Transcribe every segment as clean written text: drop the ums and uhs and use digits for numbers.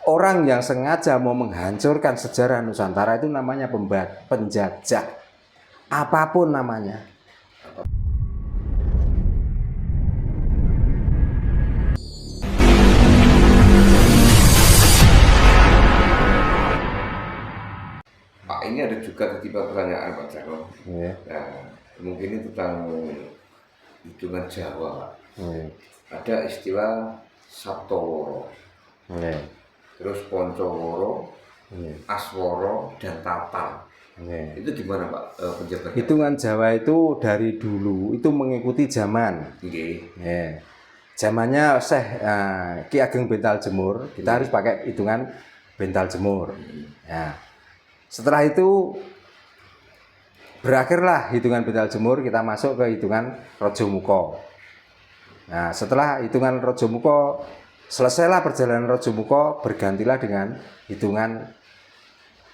orang yang sengaja mau menghancurkan sejarah Nusantara itu namanya penjajah. Apapun namanya. Pak, ini ada juga tipe pertanyaan Pak Jarwo. Yeah. Nah, mungkin ini tentang hitungan Jawa, Pak. Yeah. Ada istilah Saptoworo, Yeah. terus Poncoworo, Yeah. Asworo, dan Tatal. Yeah. Itu di mana Pak penjabarannya? Hitungan Jawa itu dari dulu itu mengikuti zaman. Okay. Yeah. Zamannya Ki Ageng Bental Jemur, kita harus pakai hitungan Bental Jemur. Ya. Setelah itu berakhirlah hitungan Bental Jemur, kita masuk ke hitungan Rojomuko. Nah, setelah hitungan Rojomuko selesailah perjalanan Rojomuko, bergantilah dengan hitungan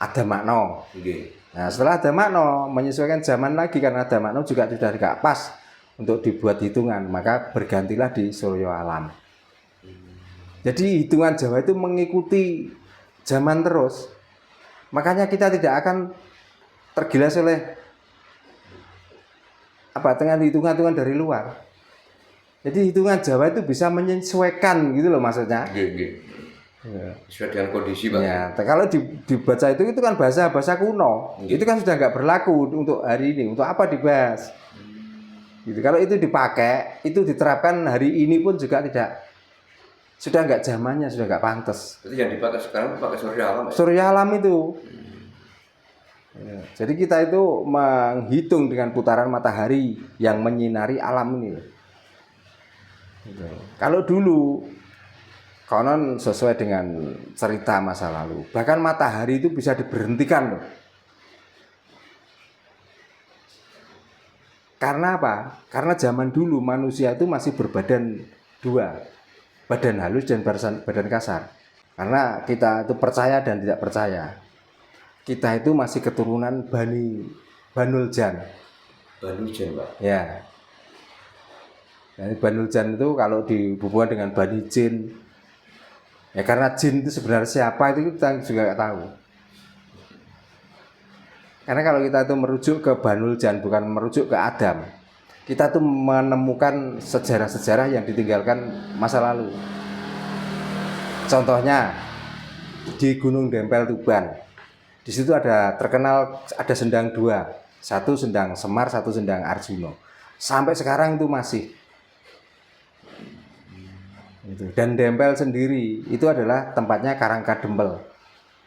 Adamakno. Okay. Nah, setelah Adamakno menyesuaikan zaman lagi karena Adamakno juga sudah tidak pas untuk dibuat hitungan, maka bergantilah di Suryo Alam. Jadi hitungan Jawa itu mengikuti zaman terus. Makanya kita tidak akan tergilas oleh dengan hitungan-hitungan dari luar. Jadi hitungan Jawa itu bisa menyesuaikan gitu loh maksudnya. Ya. Sesuai dengan kondisi Pak. Ya, kalau dibaca itu kan bahasa kuno. Itu kan sudah nggak berlaku untuk hari ini. Untuk apa dibahas? Gitu. Kalau itu dipakai, itu diterapkan hari ini pun juga sudah nggak zamannya, sudah nggak pantas. Jadi yang dipakai sekarang pakai surya alam. Surya alam itu. Ya, jadi kita itu menghitung dengan putaran matahari yang menyinari alam ini. Gitu. Kalau dulu konon sesuai dengan cerita masa lalu, bahkan matahari itu bisa diberhentikan loh. Karena apa? Karena zaman dulu manusia itu masih berbadan dua, badan halus dan badan kasar. Karena kita itu percaya dan tidak percaya. Kita itu masih keturunan Banul Jan. Banul Jan, Pak. Ya. Dan Banul Jan itu kalau dihubungkan dengan Bani Jin, ya karena jin itu sebenarnya siapa itu kita juga nggak tahu. Karena kalau kita itu merujuk ke Banul Jan, bukan merujuk ke Adam, kita tuh menemukan sejarah-sejarah yang ditinggalkan masa lalu. Contohnya di Gunung Dempel Tuban, di situ terkenal ada sendang dua, satu sendang Semar, satu sendang Arjuno. Sampai sekarang itu masih. Dan Dempel sendiri itu adalah tempatnya Karangkadempel,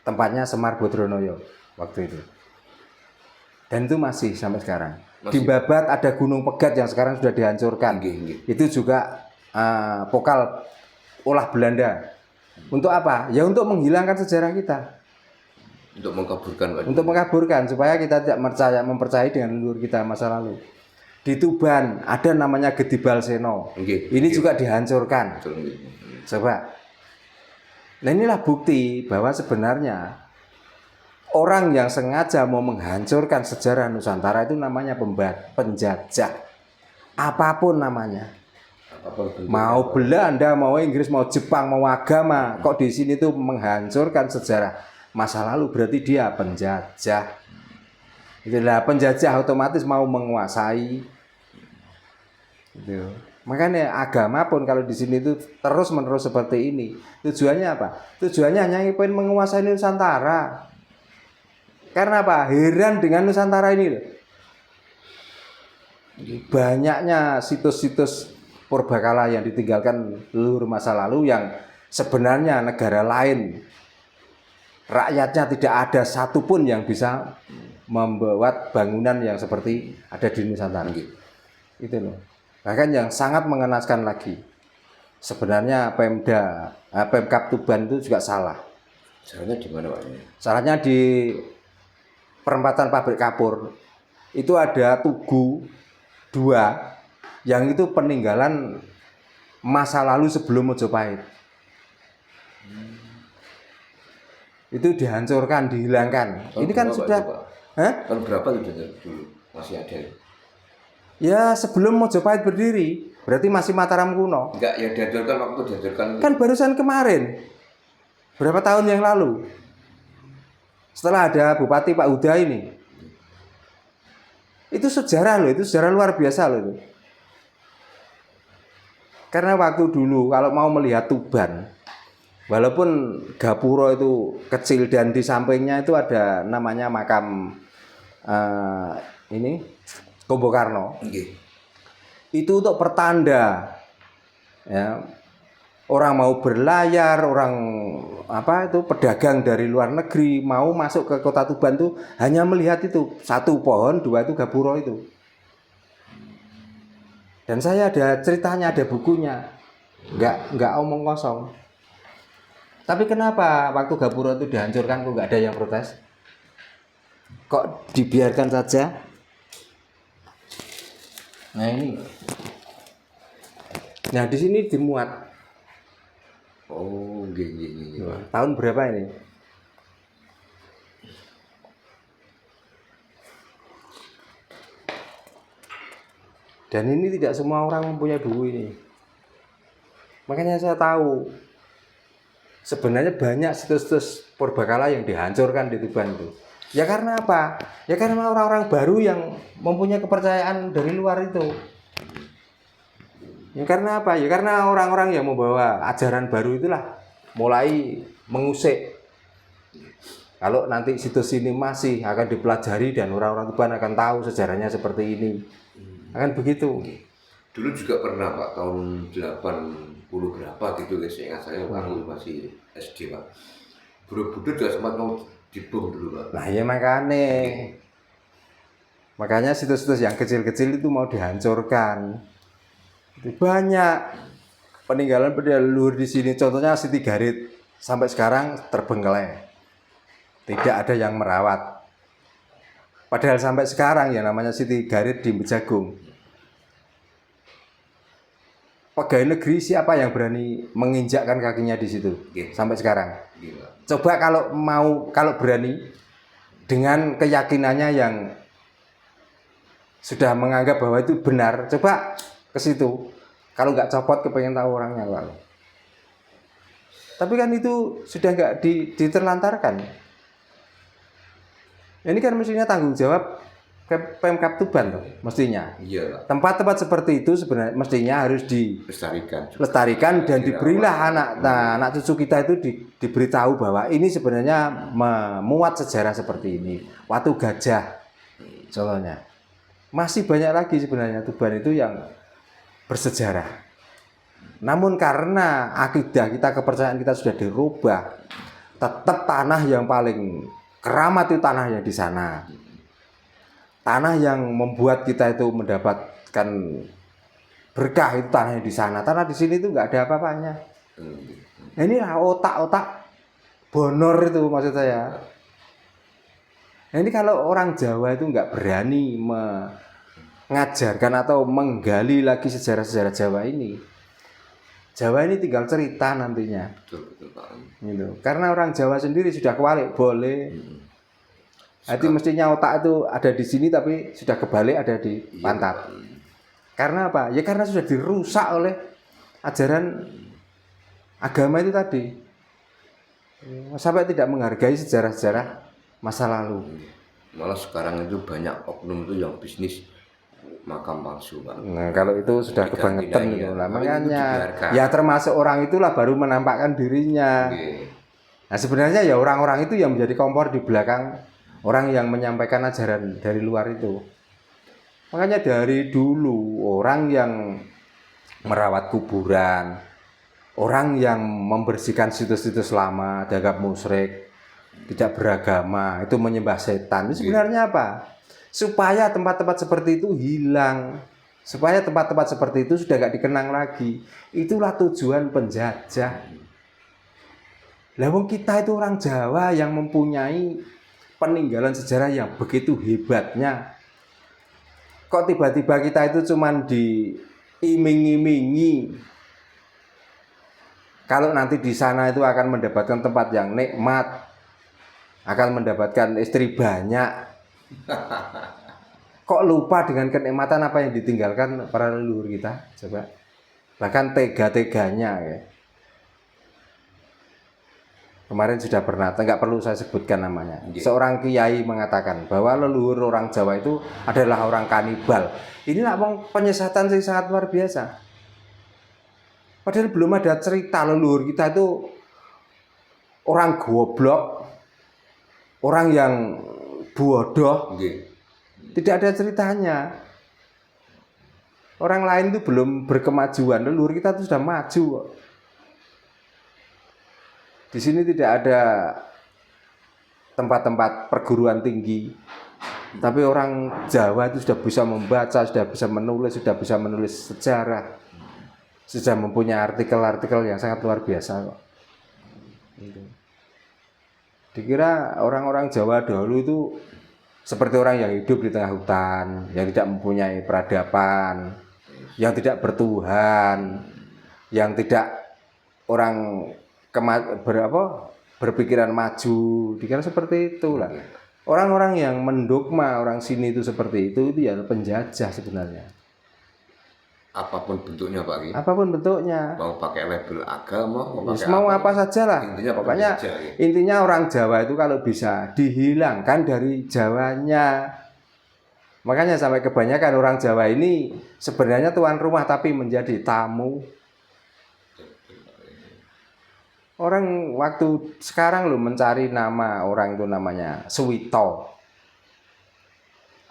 tempatnya Semar Bodronoyo waktu itu. Dan itu masih sampai sekarang. Di Babat ada Gunung Pegat yang sekarang sudah dihancurkan. Itu juga pokal olah Belanda. Untuk apa? Ya untuk menghilangkan sejarah kita. Untuk mengkaburkan, Pak. Untuk mengkaburkan supaya kita tidak mempercayai dengan leluhur kita masa lalu. Di Tuban ada namanya Gedibal Seno. Ini juga dihancurkan. Coba. Nah, inilah bukti bahwa sebenarnya orang yang sengaja mau menghancurkan sejarah Nusantara itu namanya penjajah. Apapun namanya. Mau Belanda, mau Inggris, mau Jepang, mau agama, kok di sini tuh menghancurkan sejarah masa lalu, berarti dia penjajah. Itulah penjajah otomatis mau menguasai. Gitu. Makanya agama pun kalau di sini itu terus-menerus seperti ini, tujuannya apa? Tujuannya hanya ingin menguasai Nusantara. Karena apa? Heran dengan Nusantara ini loh. Banyaknya situs-situs purbakala yang ditinggalkan leluhur masa lalu yang sebenarnya negara lain rakyatnya tidak ada satupun yang bisa membuat bangunan yang seperti ada di Nusantara. Itu loh. Bahkan yang sangat mengenaskan lagi, sebenarnya Pemkab Tuban itu juga salah. Salahnya di mana, Pak? Salahnya di perempatan pabrik kapur. Itu ada Tugu 2 yang itu peninggalan masa lalu sebelum Mojopahit. Itu dihancurkan, dihilangkan. Tahun ini kan sudah tahun berapa itu dulu masih ada? Ya sebelum Mojopahit berdiri, berarti masih Mataram kuno. Enggak, yang dihancurkan waktu dihancurkan. Kan barusan kemarin. Berapa tahun yang lalu? Setelah ada Bupati Pak Huda ini. Itu sejarah loh, itu sejarah luar biasa loh itu. Karena waktu dulu kalau mau melihat Tuban, walaupun Gapuro itu kecil dan di sampingnya itu ada namanya makam ini Kombo Karno. Itu untuk pertanda, ya, orang mau berlayar, orang itu pedagang dari luar negeri mau masuk ke kota Tuban tuh hanya melihat itu satu pohon, dua itu Gapuro itu. Dan saya ada ceritanya, ada bukunya, nggak omong kosong. Tapi kenapa waktu Gapuro itu dihancurkan kok nggak ada yang protes? Kok dibiarkan saja? Nah ini, nah di sini dimuat. Oh, gini. Tahun berapa ini? Dan ini tidak semua orang mempunyai buku ini. Makanya saya tahu sebenarnya banyak situs-situs purbakala yang dihancurkan di Tuban itu. Ya karena apa? Ya karena orang-orang baru yang mempunyai kepercayaan dari luar itu. Ya karena apa? Ya karena orang-orang yang membawa ajaran baru itulah mulai mengusik. Kalau nanti situs ini masih akan dipelajari dan orang-orang Tuban akan tahu sejarahnya seperti ini. Akan begitu. Dulu juga pernah Pak, tahun 80 berapa gitu guys, ingat saya waktu masih SD Pak. Borobudur juga sempat mau dibom dulu Pak. Nah ya makanya situs-situs yang kecil-kecil itu mau dihancurkan. Itu banyak peninggalan leluhur di sini. Contohnya Siti Garit sampai sekarang terbengkelai, tidak ada yang merawat. Padahal sampai sekarang ya namanya Siti Garit di Bejagung, pegawai negeri siapa yang berani menginjakkan kakinya di situ sampai sekarang? Coba kalau berani dengan keyakinannya yang sudah menganggap bahwa itu benar, coba ke situ. Kalau nggak copot kepengen tahu orangnya Pak. Tapi kan itu sudah nggak diterlantarkan. Ini kan mestinya tanggung jawab Pemkab Tuban tuh, mestinya. Iya Pak. Tempat-tempat seperti itu sebenarnya mestinya harus dilestarikan dan diberilah anak cucu kita itu diberitahu bahwa ini sebenarnya memuat sejarah seperti ini. Watu Gajah contohnya. Masih banyak lagi sebenarnya Tuban itu yang bersejarah. Namun karena akidah kita, kepercayaan kita sudah dirubah, tetap tanah yang paling keramat itu tanahnya di sana. Tanah yang membuat kita itu mendapatkan berkah itu tanahnya di sana. Tanah di sini itu nggak ada apa-apanya. Nah, inilah otak-otak bonor itu maksud saya. Nah, ini kalau orang Jawa itu nggak berani mengajarkan atau menggali lagi sejarah-sejarah Jawa ini. Jawa ini tinggal cerita nantinya. Betul Pak. Gitu. Karena orang Jawa sendiri sudah kebalik, boleh. Jadi mestinya otak itu ada di sini tapi sudah kebalik ada di pantat. Karena apa? Ya karena sudah dirusak oleh ajaran agama itu tadi. Sampai tidak menghargai sejarah-sejarah masa lalu. Malah sekarang itu banyak oknum itu yang bisnis makam palsu Pak. Nah kalau itu sudah kebangetan gitu lah. Makanya ya termasuk orang itulah baru menampakkan dirinya. Nah sebenarnya ya orang-orang itu yang menjadi kompor di belakang orang yang menyampaikan ajaran dari luar itu. Makanya dari dulu orang yang merawat kuburan, orang yang membersihkan situs-situs lama, dianggap musyrik, tidak beragama, itu menyembah setan. Itu sebenarnya apa? Supaya tempat-tempat seperti itu hilang. Supaya tempat-tempat seperti itu sudah nggak dikenang lagi. Itulah tujuan penjajah. Lah wong kita itu orang Jawa yang mempunyai peninggalan sejarah yang begitu hebatnya. Kok tiba-tiba kita itu cuman diiming-imingi kalau nanti di sana itu akan mendapatkan tempat yang nikmat, akan mendapatkan istri banyak. Kok lupa dengan kenikmatan apa yang ditinggalkan para leluhur kita? Coba. Bahkan tega-teganya ya. Kemarin sudah pernah, nggak perlu saya sebutkan namanya. Seorang kiai mengatakan bahwa leluhur orang Jawa itu adalah orang kanibal. Inilah penyesatan yang sangat luar biasa. Padahal belum ada cerita leluhur kita itu orang goblok, orang yang bodoh. Tidak ada ceritanya. Orang lain itu belum berkemajuan, leluhur kita itu sudah maju kok. Di sini tidak ada tempat-tempat perguruan tinggi, tapi orang Jawa itu sudah bisa membaca, sudah bisa menulis sejarah, sudah mempunyai artikel-artikel yang sangat luar biasa kok. Dikira orang-orang Jawa dahulu itu seperti orang yang hidup di tengah hutan, yang tidak mempunyai peradaban, yang tidak bertuhan, yang tidak orang berpikiran maju, dikira seperti itulah. Orang-orang yang mendogma orang sini itu seperti itu ya penjajah sebenarnya. Apapun bentuknya Pak Ki. Apapun bentuknya. Mau pakai label agama, mau apa saja lah. Pokoknya ya. Intinya orang Jawa itu kalau bisa dihilangkan dari Jawanya. Makanya sampai kebanyakan orang Jawa ini sebenarnya tuan rumah tapi menjadi tamu. Orang waktu sekarang lo mencari nama orang itu namanya Suwito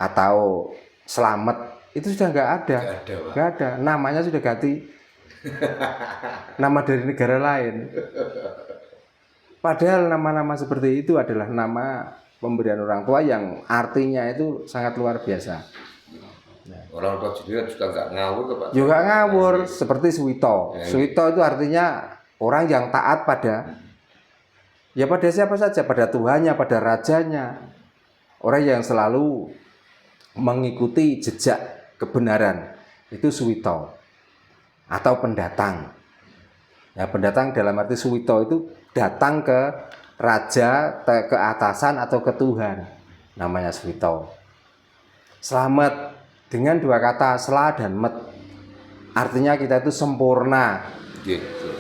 atau Slamet itu sudah nggak ada, namanya sudah ganti nama dari negara lain. Padahal nama-nama seperti itu adalah nama pemberian orang tua yang artinya itu sangat luar biasa. Orang tua sendiri juga nggak ngawur Pak. Juga ngawur seperti Suwito. Suwito itu artinya orang yang taat pada siapa saja, pada Tuhannya, pada rajanya. Orang yang selalu mengikuti jejak kebenaran itu Suwito atau pendatang. Ya, pendatang dalam arti Suwito itu datang ke raja, ke atasan atau ke Tuhan. Namanya Suwito. Slamet dengan dua kata sela dan met. Artinya kita itu sempurna. Gitu.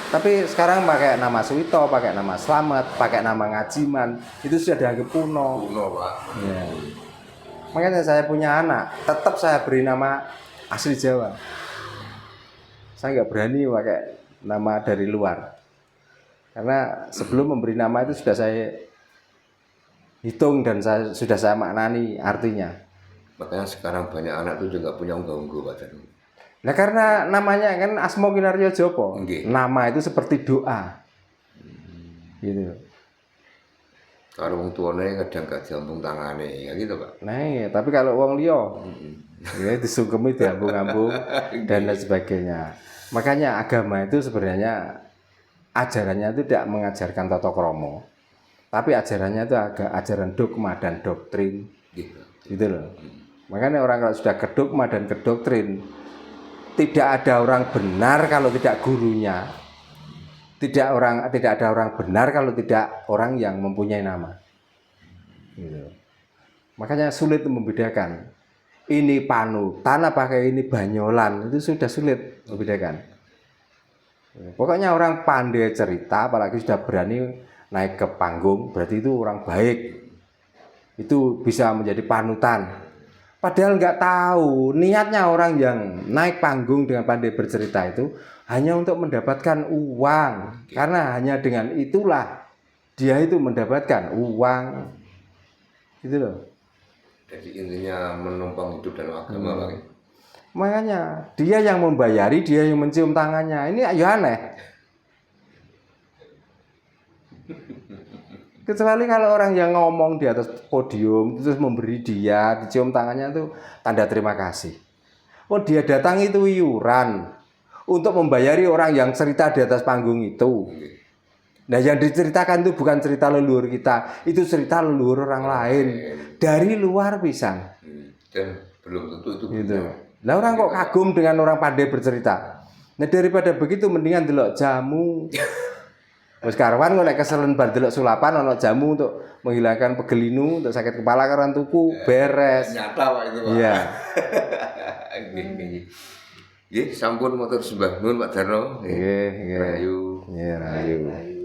Tapi sekarang pakai nama Suwito, pakai nama Slamet, pakai nama Ngajiman, itu sudah dianggap kuno. Kuno Pak. Ya. Makanya saya punya anak, tetap saya beri nama asli Jawa. Saya nggak berani pakai nama dari luar. Karena sebelum memberi nama itu sudah saya hitung dan sudah saya maknani artinya. Makanya sekarang banyak anak itu juga punya unggah-ungguh Pak Danu. Nah karena namanya kan Asma Kinaryo Jopo, nama itu seperti doa, gitu. Kalau wong tuane kadang gak diambung tangane, ya gitu Pak. Nah iya, tapi kalau wong liya, ya disungkemi diambung-ambung dan lain sebagainya. Makanya agama itu sebenarnya ajarannya itu tidak mengajarkan tata krama, tapi ajarannya itu agak ajaran dogma dan doktrin, gitu loh. Makanya orang kalau sudah ke dogma dan ke doktrin, tidak ada orang benar kalau tidak gurunya. Tidak ada orang benar kalau tidak orang yang mempunyai nama. Gitu. Makanya sulit membedakan. Ini panutan apakah ini banyolan, itu sudah sulit membedakan. Pokoknya orang pandai cerita, apalagi sudah berani naik ke panggung, berarti itu orang baik. Itu bisa menjadi panutan. Padahal nggak tahu niatnya orang yang naik panggung dengan pandai bercerita itu hanya untuk mendapatkan uang. Karena hanya dengan itulah dia itu mendapatkan uang. Gitu loh. Jadi intinya menumpang hidup dalam agama Pak. Makanya dia yang membayari, dia yang mencium tangannya. Ini ya aneh. Kecuali kalau orang yang ngomong di atas podium terus memberi dia dicium tangannya itu tanda terima kasih. Oh dia datang itu iuran untuk membayari orang yang cerita di atas panggung itu. Nah yang diceritakan itu bukan cerita leluhur kita, itu cerita leluhur orang lain dari luar pisan. Dan belum tentu itu gitu. Nah orang kok kagum dengan orang pandai bercerita. Nah daripada begitu mendingan delok jamu. Wis karwan kok nek keselen bar delok sulapan ana jamu untuk menghilangkan pegelinu, untuk sakit kepala karan tuku, beres. Nyata Pak itu Pak. Iya. Nggih, sampun matur sembah nuwun Pak Darno. Nggih, nggih. Rahayu. Ya, Rahayu.